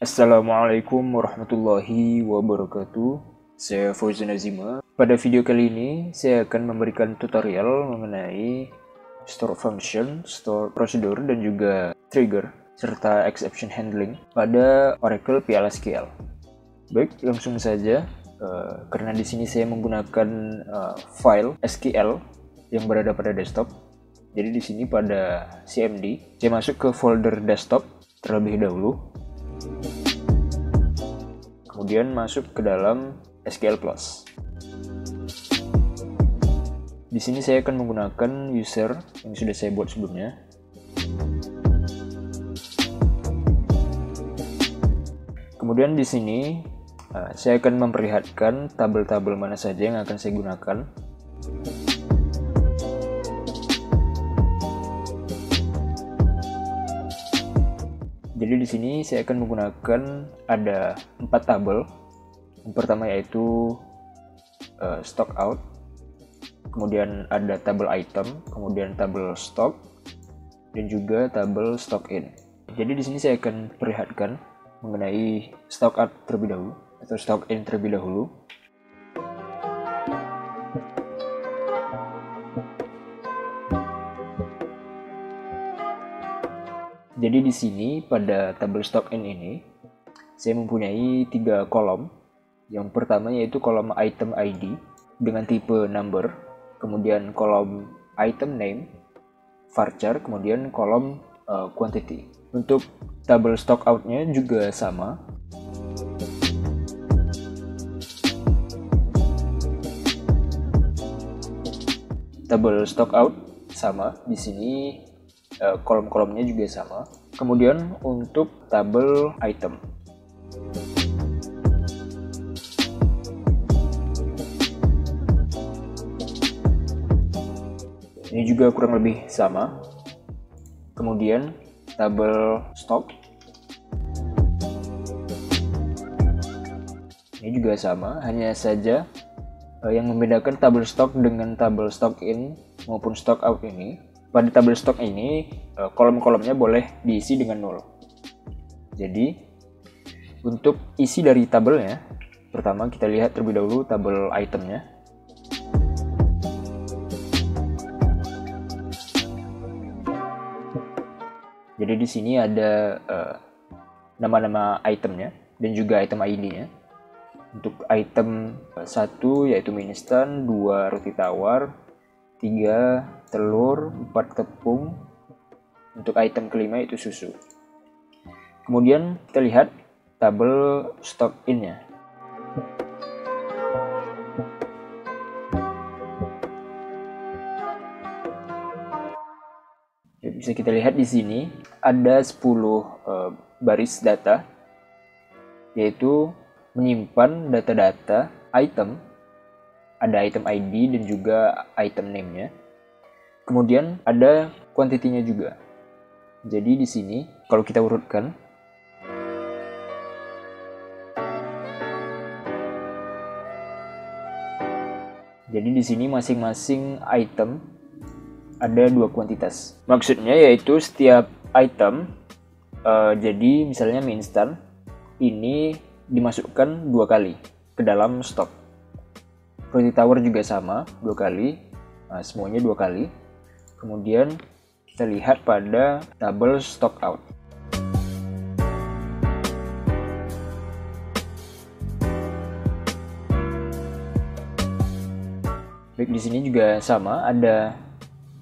Assalamualaikum warahmatullahi wabarakatuh. Saya Fauzan Azima. Pada video kali ini saya akan memberikan tutorial mengenai store function, store procedure, dan juga trigger serta exception handling pada Oracle PL/SQL. Baik, langsung saja. Karena di sini saya menggunakan file SQL yang berada pada desktop. Jadi di sini pada CMD, saya masuk ke folder desktop terlebih dahulu. Kemudian masuk ke dalam SQL Plus. Di sini saya akan menggunakan user yang sudah saya buat sebelumnya. Kemudian di sini saya akan memperlihatkan tabel-tabel mana saja yang akan saya gunakan. Jadi di sini saya akan menggunakan ada 4 tabel. Yang pertama yaitu stock out, kemudian ada tabel item, kemudian tabel stock, dan juga tabel stock in. Jadi di sini saya akan perlihatkan mengenai stock out terlebih dahulu atau stock in terlebih dahulu. Jadi di sini pada tabel stock in ini saya mempunyai 3 kolom. Yang pertama yaitu kolom item ID dengan tipe number, kemudian kolom item name, varchar, kemudian kolom quantity. Untuk tabel stock out-nya juga sama. Tabel stock out sama di sini. Kolom-kolomnya juga sama. Kemudian untuk tabel item, ini juga kurang lebih sama. Kemudian tabel stock, ini juga sama, hanya saja yang membedakan tabel stock dengan tabel stock in maupun stock out ini, pada tabel stock ini kolom-kolomnya boleh diisi dengan 0. Jadi untuk isi dari tabelnya, pertama kita lihat terlebih dahulu tabel itemnya. Jadi di sini ada nama-nama itemnya dan juga item ID-nya. Untuk item 1 yaitu mie instan, 2 roti tawar, 3 telur, 4 tepung. Untuk item kelima itu susu. Kemudian kita lihat tabel stock in-nya. Bisa kita lihat di sini ada 10 baris data, yaitu menyimpan data-data item, ada item ID dan juga item name-nya. Kemudian ada quantity-nya juga. Jadi di sini kalau kita urutkan, jadi di sini masing-masing item ada 2 kuantitas. Maksudnya yaitu setiap item, jadi misalnya mie instan ini dimasukkan 2 kali ke dalam stok. Roti tawar juga sama, 2 kali, semuanya 2 kali. Kemudian kita lihat pada tabel stock out. Baik, di sini juga sama, ada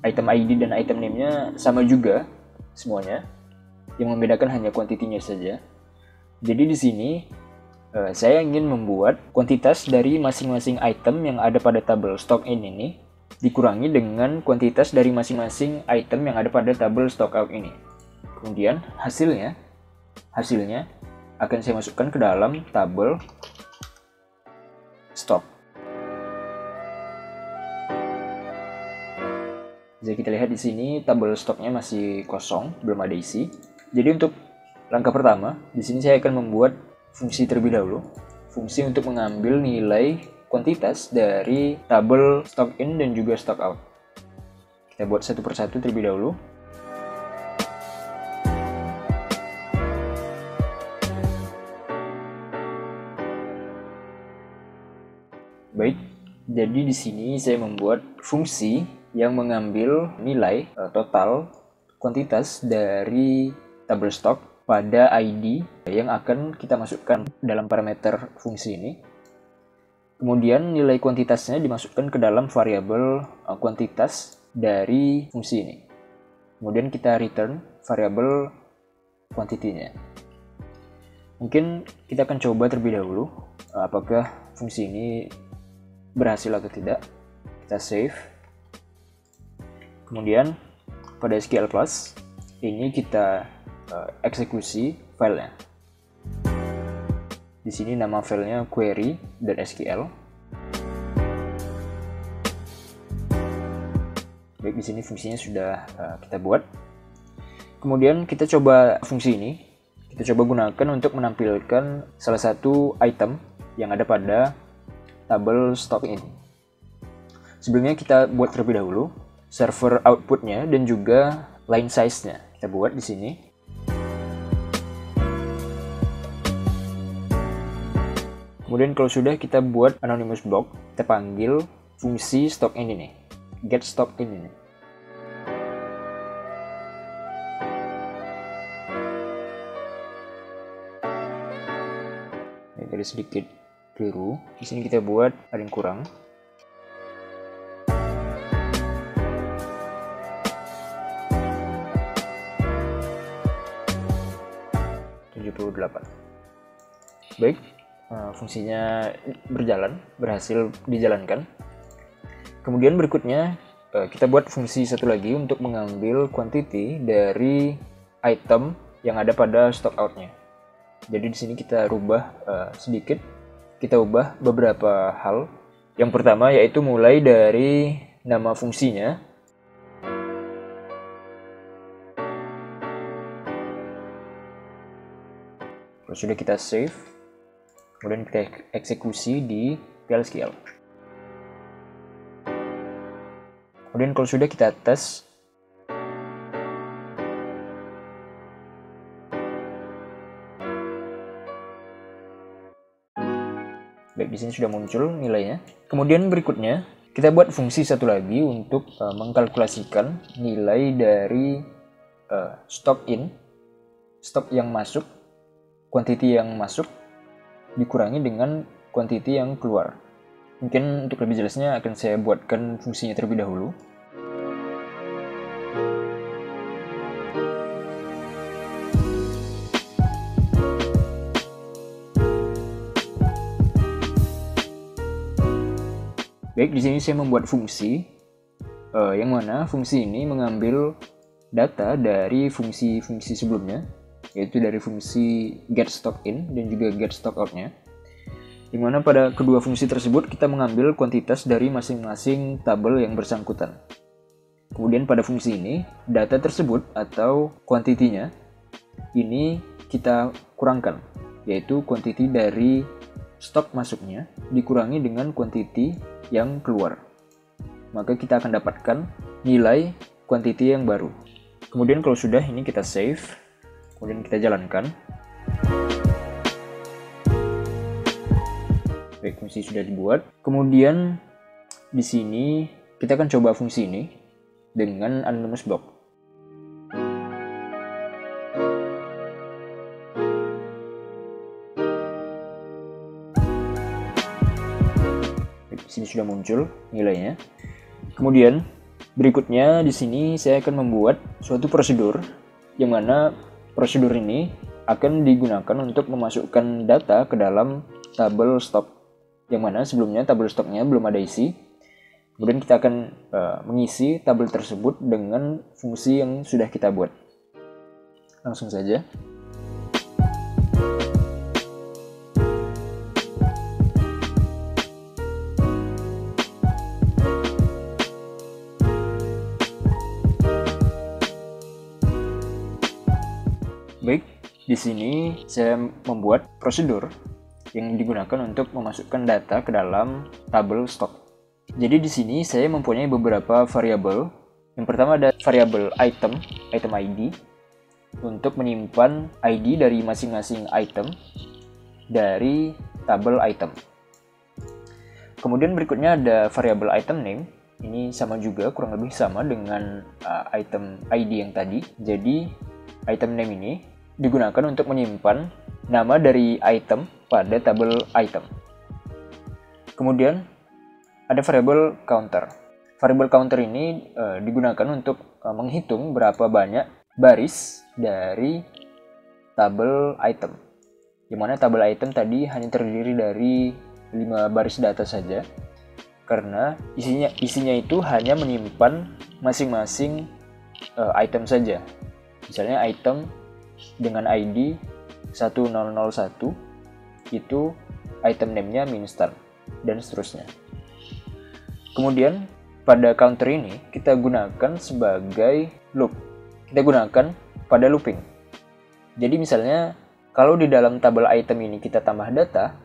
item ID dan item name-nya sama juga semuanya. Yang membedakan hanya kuantitinya saja. Jadi di sini saya ingin membuat kuantitas dari masing-masing item yang ada pada tabel stock in ini dikurangi dengan kuantitas dari masing-masing item yang ada pada tabel stock out ini. Kemudian hasilnya akan saya masukkan ke dalam tabel stock. Jadi kita lihat di sini tabel stoknya masih kosong, belum ada isi. Jadi untuk langkah pertama, di sini saya akan membuat fungsi terlebih dahulu. Fungsi untuk mengambil nilai kuantitas dari tabel stock in dan juga stock out. Kita buat satu persatu terlebih dahulu. Baik, jadi di sini saya membuat fungsi yang mengambil nilai total kuantitas dari tabel stok pada ID yang akan kita masukkan dalam parameter fungsi ini. Kemudian nilai kuantitasnya dimasukkan ke dalam variabel kuantitas dari fungsi ini. Kemudian kita return variabel quantity-nya. Mungkin kita akan coba terlebih dahulu apakah fungsi ini berhasil atau tidak. Kita save. Kemudian pada SQL class ini kita eksekusi filenya. Di sini nama filenya query.sql. Baik, di sini fungsinya sudah kita buat. Kemudian kita coba fungsi ini. Kita coba gunakan untuk menampilkan salah satu item yang ada pada tabel stok ini. Sebelumnya kita buat terlebih dahulu server outputnya dan juga line size-nya. Kita buat di sini. Kemudian kalau sudah kita buat anonymous block, kita panggil fungsi stock in ini, get stock in ini. Ada sedikit keliru. Di sini kita buat ada yang kurang. Baik, fungsinya berhasil dijalankan. Kemudian berikutnya kita buat fungsi satu lagi untuk mengambil quantity dari item yang ada pada stock out-nya. Jadi di sini kita rubah sedikit, kita ubah beberapa hal. Yang pertama yaitu mulai dari nama fungsinya. Kalau sudah kita save, kemudian kita eksekusi di PL/SQL. Kemudian kalau sudah kita tes. Baik, di sini sudah muncul nilainya. Kemudian berikutnya, kita buat fungsi satu lagi untuk mengkalkulasikan nilai dari stock in, stok yang masuk, quantity yang masuk, dikurangi dengan quantity yang keluar. Mungkin untuk lebih jelasnya akan saya buatkan fungsinya terlebih dahulu. Baik, di sini saya membuat fungsi yang mana fungsi ini mengambil data dari fungsi-fungsi sebelumnya, yaitu dari fungsi getStockIn dan juga getStockout-nya. Di mana pada kedua fungsi tersebut kita mengambil kuantitas dari masing-masing tabel yang bersangkutan. Kemudian pada fungsi ini, data tersebut atau quantity-nya ini kita kurangkan, yaitu quantity dari stok masuknya dikurangi dengan quantity yang keluar. Maka kita akan dapatkan nilai quantity yang baru. Kemudian kalau sudah ini kita save, kemudian kita jalankan. Baik, fungsi sudah dibuat. Kemudian di sini kita akan coba fungsi ini dengan anonymous block. Di sini sudah muncul nilainya. Kemudian berikutnya di sini saya akan membuat suatu prosedur yang mana prosedur ini akan digunakan untuk memasukkan data ke dalam tabel stok yang mana sebelumnya tabel stoknya belum ada isi. Kemudian kita akan mengisi tabel tersebut dengan fungsi yang sudah kita buat. Langsung saja. Baik, di sini saya membuat prosedur yang digunakan untuk memasukkan data ke dalam tabel stok. Jadi di sini saya mempunyai beberapa variabel. Yang pertama ada variabel item ID, untuk menyimpan ID dari masing-masing item dari tabel item. Kemudian berikutnya ada variabel item name. Ini sama juga, kurang lebih sama dengan item ID yang tadi. Jadi item name ini digunakan untuk menyimpan nama dari item pada tabel item. Kemudian ada variabel counter. Variabel counter ini digunakan untuk menghitung berapa banyak baris dari tabel item. Di mana tabel item tadi hanya terdiri dari 5 baris data saja, karena isinya itu hanya menyimpan masing-masing item saja. Misalnya item dengan ID 1001 itu item name-nya minstar dan seterusnya. Kemudian pada counter ini kita gunakan sebagai loop. Kita gunakan pada looping. Jadi misalnya kalau di dalam tabel item ini kita tambah data,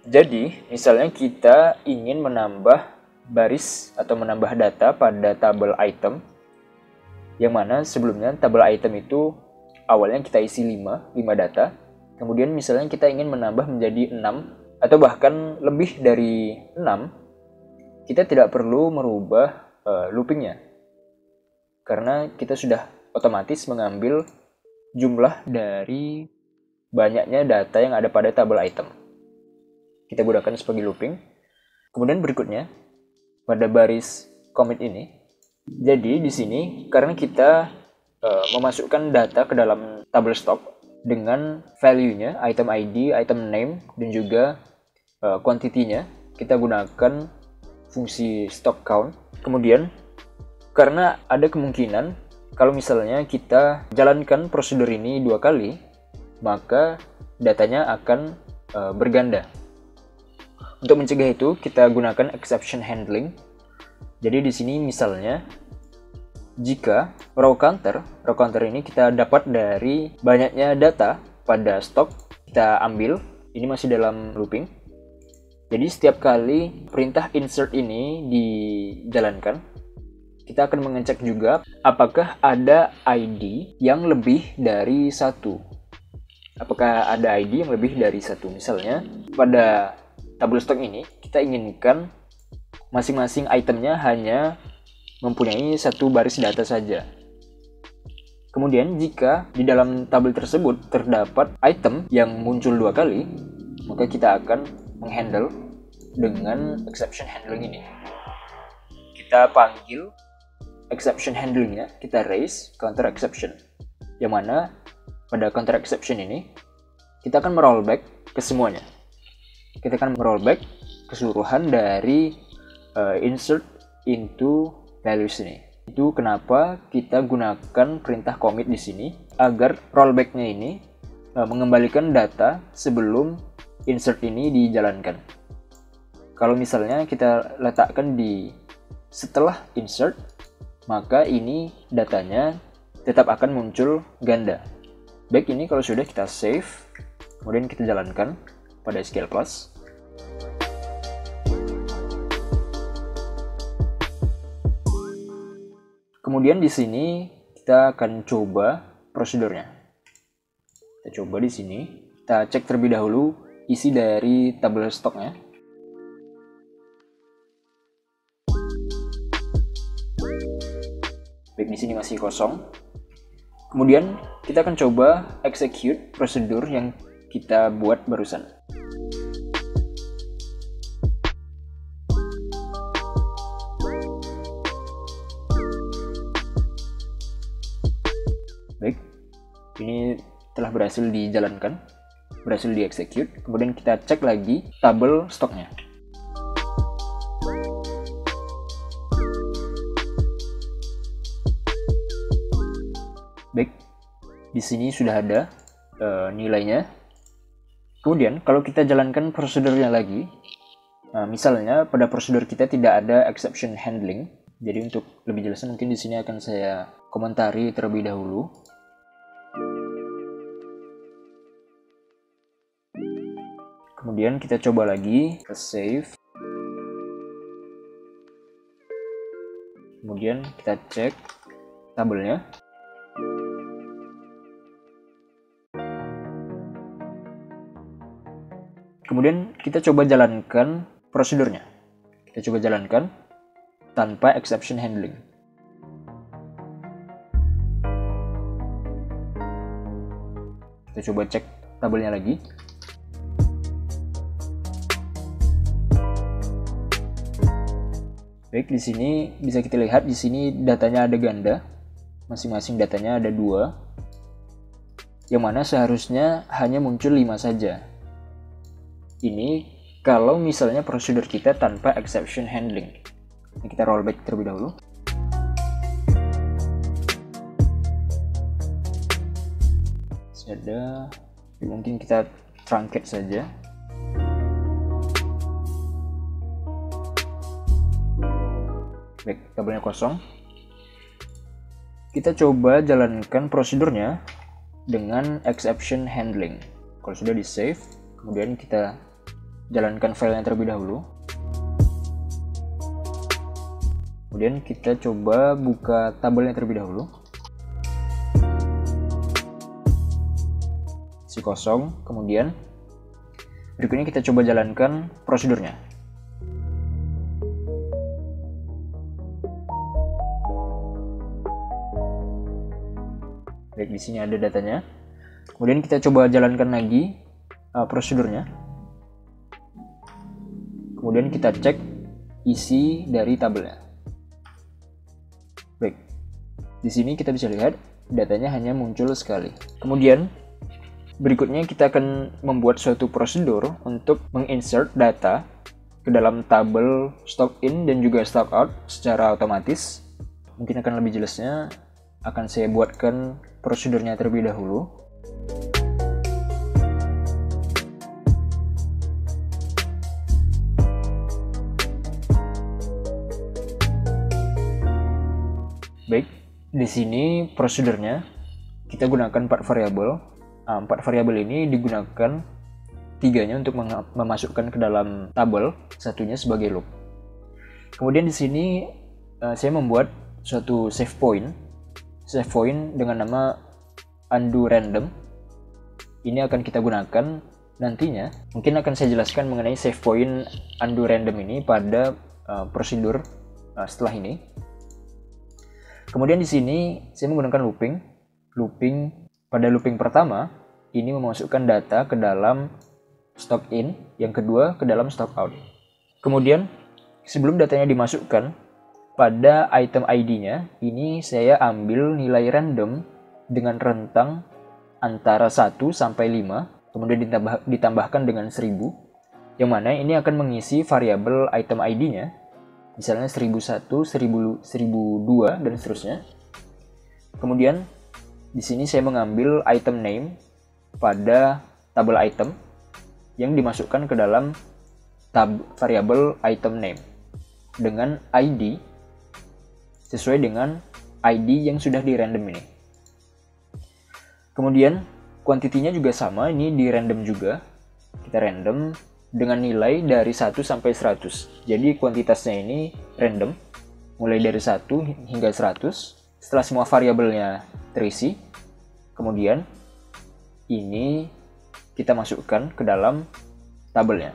jadi misalnya kita ingin menambah baris atau menambah data pada tabel item, yang mana sebelumnya tabel item itu awalnya kita isi 5 data, kemudian misalnya kita ingin menambah menjadi 6 atau bahkan lebih dari 6, kita tidak perlu merubah loopingnya, karena kita sudah otomatis mengambil jumlah dari banyaknya data yang ada pada tabel item. Kita gunakan sebagai looping. Kemudian berikutnya pada baris commit ini, jadi di sini karena kita memasukkan data ke dalam tabel stock dengan value-nya, item ID, item name, dan juga quantity-nya, kita gunakan fungsi stock count. Kemudian karena ada kemungkinan kalau misalnya kita jalankan prosedur ini 2 kali, maka datanya akan berganda. Untuk mencegah itu, kita gunakan exception handling. Jadi di sini misalnya, jika row counter ini kita dapat dari banyaknya data pada stok, kita ambil, ini masih dalam looping. Jadi setiap kali perintah insert ini dijalankan, kita akan mengecek juga apakah ada ID yang lebih dari 1. Apakah ada ID yang lebih dari 1? Misalnya, pada tabel stok ini kita inginkan masing-masing itemnya hanya mempunyai 1 baris data saja. Kemudian jika di dalam tabel tersebut terdapat item yang muncul 2 kali, maka kita akan menghandle dengan exception handling ini. Kita panggil exception handlingnya, kita raise counter exception, yang mana pada counter exception ini kita akan merollback ke semuanya. Kita akan merollback keseluruhan dari insert into values ini. Itu kenapa kita gunakan perintah commit di sini, agar rollback-nya ini mengembalikan data sebelum insert ini dijalankan. Kalau misalnya kita letakkan di setelah insert, maka ini datanya tetap akan muncul ganda. Baik, ini kalau sudah kita save, kemudian kita jalankan pada SQL Plus. Kemudian di sini kita akan coba prosedurnya. Kita coba di sini, kita cek terlebih dahulu isi dari tabel stoknya. Baik, di sini masih kosong. Kemudian kita akan coba execute prosedur yang kita buat barusan. Baik, ini telah berhasil dijalankan, berhasil di-execute. Kemudian kita cek lagi tabel stoknya. Baik, di sini sudah ada nilainya. Kemudian kalau kita jalankan prosedurnya lagi, misalnya pada prosedur kita tidak ada exception handling. Jadi untuk lebih jelasnya mungkin di sini akan saya komentari terlebih dahulu. Kemudian kita coba lagi, kita save. Kemudian kita cek tabelnya. Kemudian kita coba jalankan prosedurnya. Kita coba jalankan tanpa exception handling. Kita coba cek tabelnya lagi. Baik, di sini bisa kita lihat di sini datanya ada ganda. Masing-masing datanya ada 2. Yang mana seharusnya hanya muncul 5 saja. Ini kalau misalnya prosedur kita tanpa exception handling. Ini kita rollback terlebih dahulu. Ada, mungkin kita truncate saja. Baik, tabelnya kosong. Kita coba jalankan prosedurnya dengan exception handling. Kalau sudah di save, kemudian kita jalankan filenya terlebih dahulu. Kemudian kita coba buka tabelnya terlebih dahulu. Isi kosong. Kemudian berikutnya kita coba jalankan prosedurnya. Baik, di sini ada datanya. Kemudian kita coba jalankan lagi prosedurnya. Kemudian kita cek isi dari tabelnya. Baik, di sini kita bisa lihat datanya hanya muncul sekali. Kemudian berikutnya kita akan membuat suatu prosedur untuk menginsert data ke dalam tabel stock in dan juga stock out secara otomatis. Mungkin akan lebih jelasnya akan saya buatkan prosedurnya terlebih dahulu. Baik, di sini prosedurnya kita gunakan 4 variabel. 4 variabel ini digunakan 3-nya untuk memasukkan ke dalam tabel, satunya sebagai loop. Kemudian di sini saya membuat suatu save point dengan nama undo random. Ini akan kita gunakan nantinya. Mungkin akan saya jelaskan mengenai save point undo random ini pada prosedur setelah ini. Kemudian di sini saya menggunakan looping. Pada looping pertama ini memasukkan data ke dalam stock in, yang kedua ke dalam stock out. Kemudian sebelum datanya dimasukkan, pada item ID-nya, ini saya ambil nilai random dengan rentang antara 1 sampai 5, kemudian ditambahkan dengan 1000, yang mana ini akan mengisi variabel item ID-nya, misalnya 1001, 1002, dan seterusnya. Kemudian, di sini saya mengambil item name pada tabel item yang dimasukkan ke dalam variabel item name dengan ID sesuai dengan ID yang sudah di random ini. Kemudian kuantitinya juga sama, ini di random juga. Kita random dengan nilai dari 1 sampai 100. Jadi kuantitasnya ini random, mulai dari 1 hingga 100. Setelah semua variabelnya terisi, kemudian ini kita masukkan ke dalam tabelnya.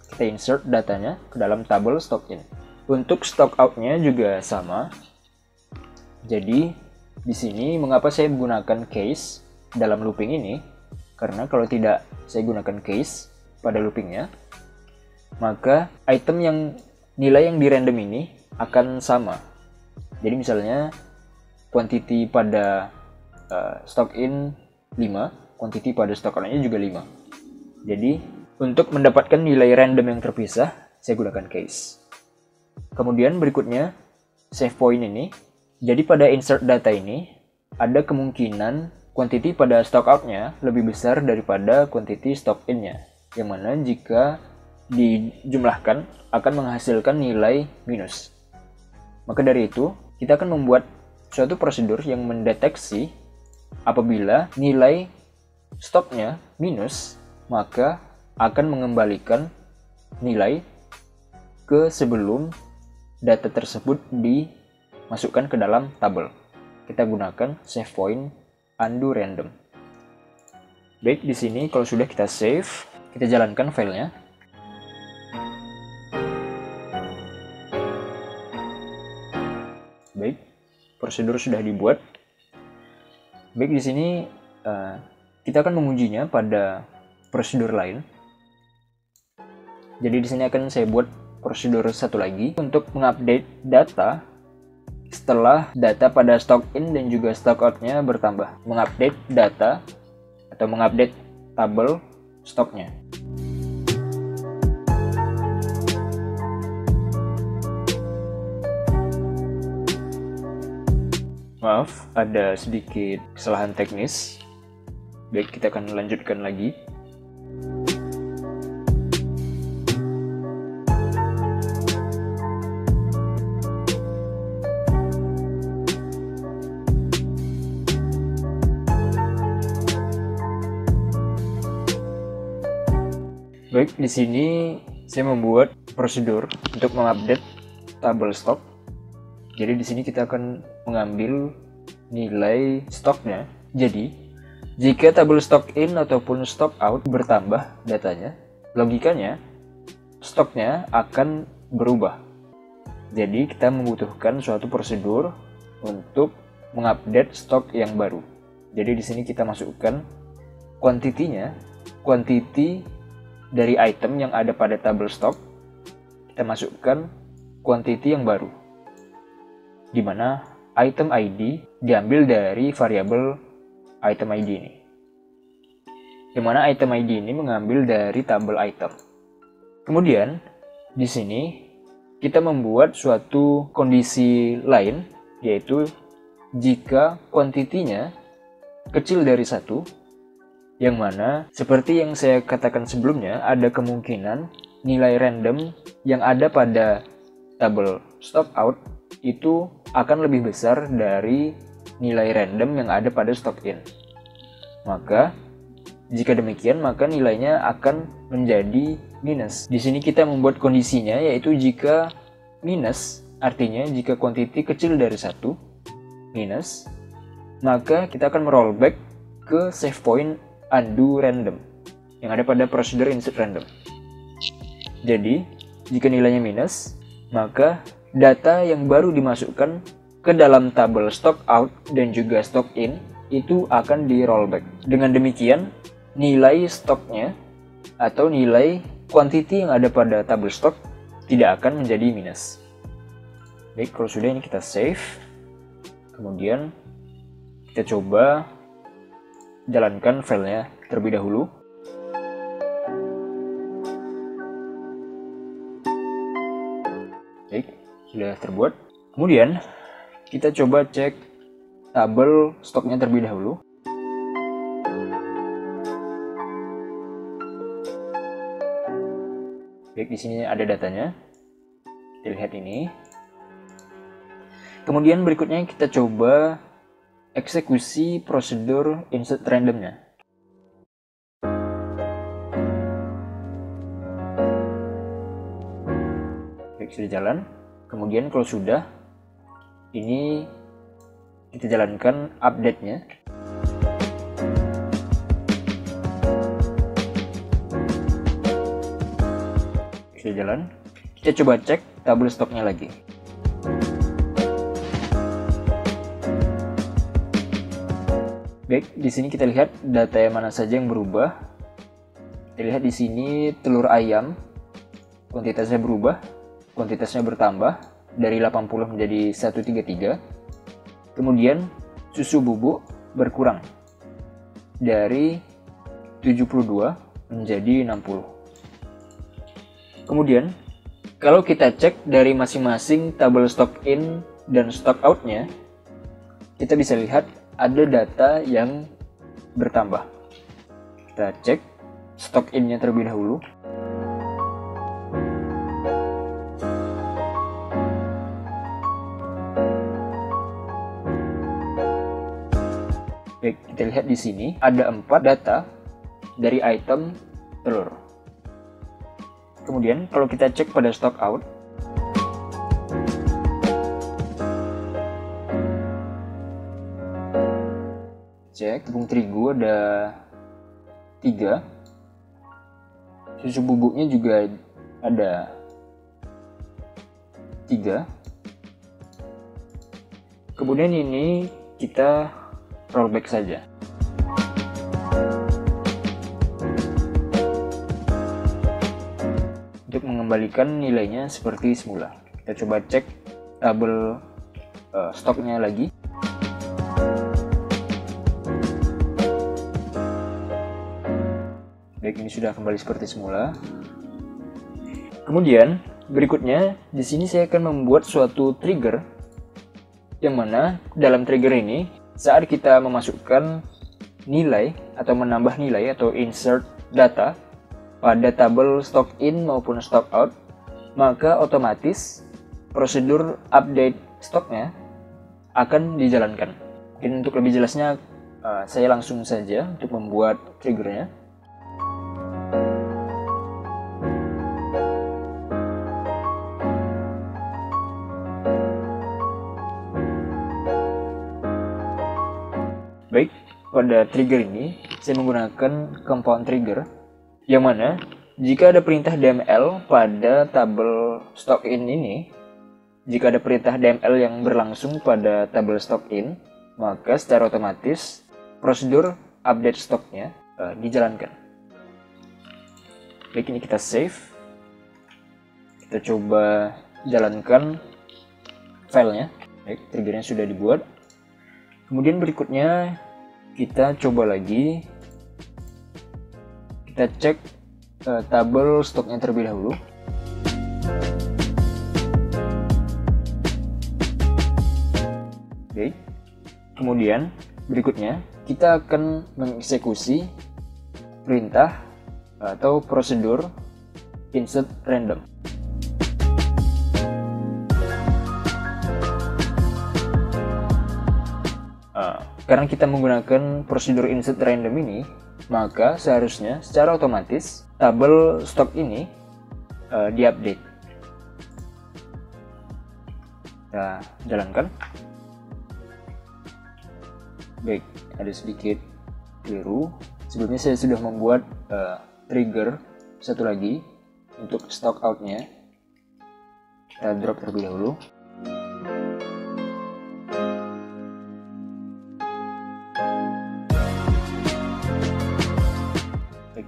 Kita insert datanya ke dalam tabel stock in. Untuk stock out-nya juga sama. Jadi di sini mengapa saya menggunakan case dalam looping ini? Karena kalau tidak saya gunakan case pada loopingnya, maka item yang nilai yang di random ini akan sama. Jadi misalnya quantity pada stock in 5, quantity pada stock out-nya juga 5. Jadi untuk mendapatkan nilai random yang terpisah, saya gunakan case. Kemudian berikutnya save point ini. Jadi pada insert data ini, ada kemungkinan quantity pada stock out-nya lebih besar daripada quantity stock in-nya. Yang mana jika dijumlahkan akan menghasilkan nilai minus. Maka dari itu, kita akan membuat suatu prosedur yang mendeteksi apabila nilai stoknya minus, maka akan mengembalikan nilai ke sebelum data tersebut dimasukkan ke dalam tabel. Kita gunakan save point undo random. Baik, di sini kalau sudah kita save, kita jalankan filenya. Baik, prosedur sudah dibuat. Baik, di sini kita akan mengujinya pada prosedur lain. Jadi di sini akan saya buat prosedur satu lagi untuk mengupdate data setelah data pada stock in dan juga stock out-nya bertambah. Mengupdate data atau mengupdate tabel stoknya. Maaf, ada sedikit kesalahan teknis. Baik, kita akan lanjutkan lagi. Baik, di sini saya membuat prosedur untuk mengupdate tabel stok. Jadi di sini kita akan mengambil nilai stoknya. Jadi, jika tabel stock in ataupun stock out bertambah datanya, logikanya stoknya akan berubah. Jadi, kita membutuhkan suatu prosedur untuk mengupdate stok yang baru. Jadi di sini kita masukkan kuantitinya, kuantiti dari item yang ada pada tabel stok. Kita masukkan kuantiti yang baru, di mana item ID diambil dari variabel item ID ini. Di mana item ID ini mengambil dari tabel item. Kemudian di sini kita membuat suatu kondisi lain, yaitu jika kuantitinya kecil dari 1, yang mana seperti yang saya katakan sebelumnya, ada kemungkinan nilai random yang ada pada tabel stock out itu akan lebih besar dari nilai random yang ada pada stock in. Maka jika demikian, maka nilainya akan menjadi minus. Di sini kita membuat kondisinya, yaitu jika minus, artinya jika kuantiti kecil dari 1 minus, maka kita akan merollback ke save point undo random yang ada pada prosedur insert random. Jadi jika nilainya minus, maka data yang baru dimasukkan ke dalam tabel stock out dan juga stock in itu akan di rollback. Dengan demikian, nilai stoknya atau nilai kuantiti yang ada pada tabel stock tidak akan menjadi minus. Baik, kalau sudah ini kita save. Kemudian kita coba jalankan filenya terlebih dahulu. Baik, sudah terbuat. Kemudian kita coba cek tabel stoknya terlebih dahulu. Baik, di sini ada datanya. Kita lihat ini. Kemudian berikutnya kita coba eksekusi prosedur insert randomnya. Baik, sudah jalan. Kemudian kalau sudah, ini kita jalankan update-nya. Sudah jalan. Kita coba cek tabel stoknya lagi. Baik, di sini kita lihat data yang mana saja yang berubah. Kita lihat di sini telur ayam, kuantitasnya berubah, kuantitasnya bertambah dari 80 menjadi 133. Kemudian susu bubuk berkurang dari 72 menjadi 60. Kemudian kalau kita cek dari masing-masing tabel stock in dan stock out-nya, kita bisa lihat ada data yang bertambah. Kita cek stock in-nya terlebih dahulu. Baik, kita lihat di sini ada 4 data dari item telur. Kemudian kalau kita cek pada stock out, cek tepung terigu ada 3, susu bubuknya juga ada 3, Kemudian ini kita rollback saja. Untuk mengembalikan nilainya seperti semula. Kita coba cek tabel stoknya lagi. Baik, ini sudah kembali seperti semula. Kemudian berikutnya di sini saya akan membuat suatu trigger, yang mana dalam trigger ini saat kita memasukkan nilai atau menambah nilai atau insert data pada tabel stock in maupun stock out, maka otomatis prosedur update stoknya akan dijalankan. Mungkin untuk lebih jelasnya saya langsung saja untuk membuat triggernya. Baik, pada trigger ini saya menggunakan compound trigger, yang mana jika ada perintah DML pada tabel stock in ini, jika ada perintah DML yang berlangsung pada tabel stock in, maka secara otomatis prosedur update stoknya dijalankan. Baik, ini kita save. Kita coba jalankan filenya. Baik, triggernya sudah dibuat. Kemudian berikutnya kita coba lagi, kita cek tabel stoknya terlebih dahulu. Oke. Kemudian berikutnya kita akan mengeksekusi perintah atau prosedur insert random. Karena kita menggunakan prosedur insert random ini, maka seharusnya secara otomatis tabel stok ini diupdate. Kita jalankan. Baik, ada sedikit keliru. Sebelumnya saya sudah membuat trigger satu lagi untuk stock outnya. Kita drop terlebih dahulu.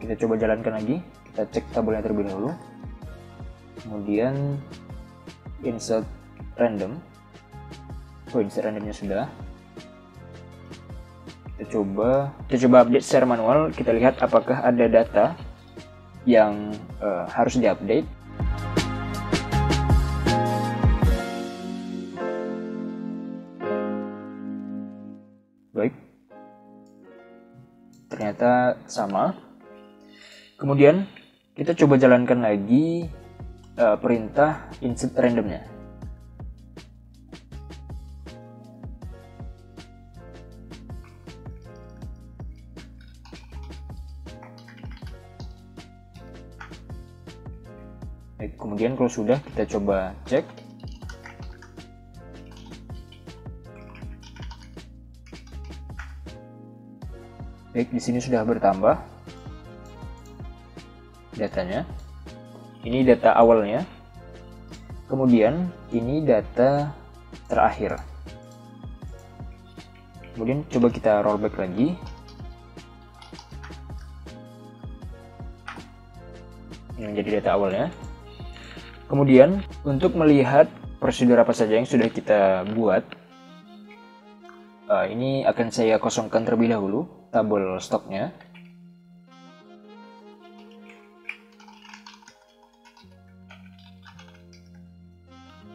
Kita coba jalankan lagi, kita cek tabelnya terlebih dahulu, kemudian insert random. Insert randomnya sudah. Kita coba update secara manual. Kita lihat apakah ada data yang harus diupdate. Baik, ternyata sama. Kemudian kita coba jalankan lagi perintah insert randomnya. Baik, kemudian kalau sudah kita coba cek. Baik, di sini sudah bertambah datanya. Ini data awalnya, kemudian ini data terakhir. Kemudian coba kita rollback lagi. Ini menjadi data awalnya. Kemudian untuk melihat prosedur apa saja yang sudah kita buat, ini akan saya kosongkan terlebih dahulu tabel stoknya.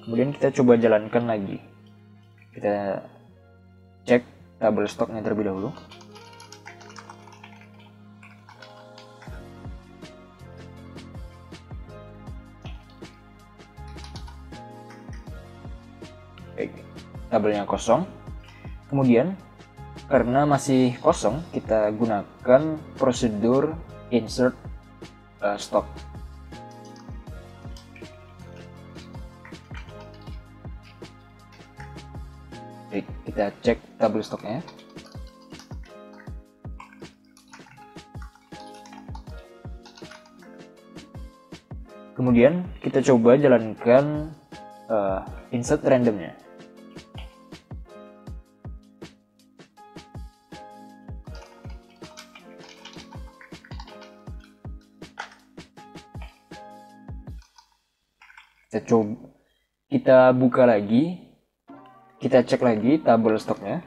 Kemudian kita coba jalankan lagi. Kita cek tabel stoknya terlebih dahulu. Baik, tabelnya kosong. Kemudian karena masih kosong, kita gunakan prosedur insert stock. Baik, kita cek tabel stoknya. Kemudian kita coba jalankan insert randomnya. Kita buka lagi, kita cek lagi tabel stoknya.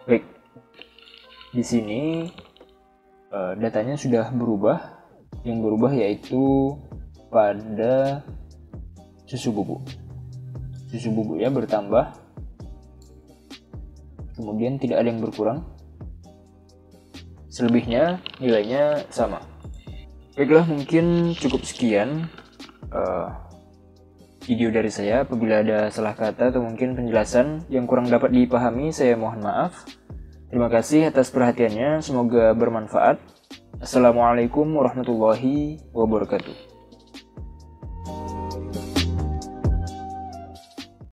Baik, di sini datanya sudah berubah. Yang berubah yaitu pada susu bubuk. Susu bubuknya bertambah, kemudian tidak ada yang berkurang. Selebihnya nilainya sama. Baiklah, mungkin cukup sekian video dari saya. Apabila ada salah kata atau mungkin penjelasan yang kurang dapat dipahami, saya mohon maaf. Terima kasih atas perhatiannya, semoga bermanfaat. Assalamualaikum warahmatullahi wabarakatuh.